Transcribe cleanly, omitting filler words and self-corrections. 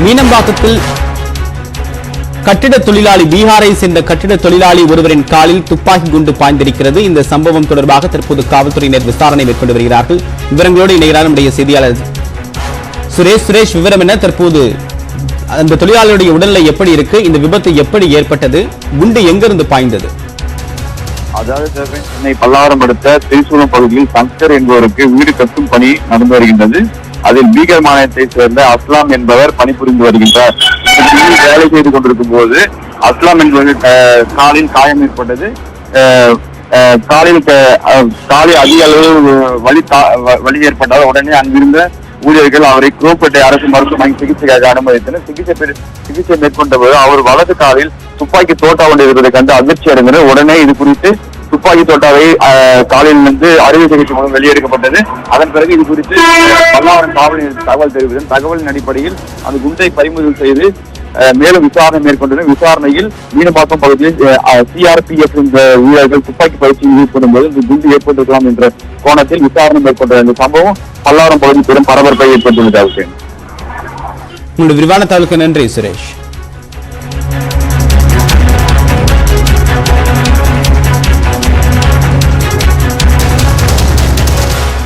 மீனம்பாக்கத்தில் கட்டிட தொழிலாளி பீகாரை சேர்ந்த கட்டிட தொழிலாளி ஒருவரின் காலில் துப்பாக்கி குண்டு பாய்ந்திருக்கிறது. இந்த சம்பவம் தொடர்பாக தற்போது காவல்துறையினர் விசாரணை மேற்கொண்டு வருகிறார்கள். விவரங்களோடு இணைகிறார் நம்முடைய செய்தியாளர் சுரேஷ். விவரம் என்ன? தற்போது அந்த தொழிலாளருடைய உடல்நிலை எப்படி இருக்கு? இந்த விபத்து எப்படி ஏற்பட்டது? குண்டு எங்கிருந்து பாய்ந்தது? அதாவது சென்னை பல்லாவரம் அடுத்த திரிசூலம் பகுதியில் சங்கர் என்பவருக்கு வீடு கட்டும் பணி நடந்து வருகின்றது. அதில் பீகார் மாநிலத்தை சேர்ந்த அஸ்லாம் என்பவர் பணிபுரிந்து வருகின்றார். வேலை செய்து கொண்டிருக்கும் போது அஸ்லாம் என்பவர் காலில் காயம் ஏற்பட்டது. காலில் அதிக அளவு வலி ஏற்பட்டால் உடனே அங்கிருந்த ஊழியர்கள் அவரை குரோப்பேட்டை அரசு மருத்துவமனை சிகிச்சைக்காக அனுமதித்தனர். சிகிச்சை மேற்கொண்ட போது அவர் வலது காலில் துப்பாக்கி தோட்டா கொண்டு இருப்பதை கண்டு அதிர்ச்சி அடைந்தனர். உடனே இது குறித்து துப்பாக்கி தோட்டாவை காலில் இருந்து அறுவை சிகிச்சை மூலம் வெளியெடுக்கப்பட்டது. அதன் பிறகு இது குறித்து பல்லாவரம் காவல் தகவல் தெரிவித்தனர். தகவலின் அடிப்படையில் அந்த குண்டை பறிமுதல் செய்து மேலும் விசாரணை மேற்கொண்டனர். விசாரணையில் மீனம்பாக்கம் பகுதியில் CRPF என்ற வீரர்கள் துப்பாக்கி பயிற்சி மேற்கொள்ளும் போது இந்த குண்டு ஏற்பட்டிருக்கலாம் என்ற கோணத்தில் விசாரணை மேற்கொண்ட இந்த சம்பவம் பல்லாவரம் பகுதி பெரும் பரபரப்பை ஏற்பட்டுள்ளது. உங்களுடைய விரிவான தகவலுக்கு நன்றி சுரேஷ்.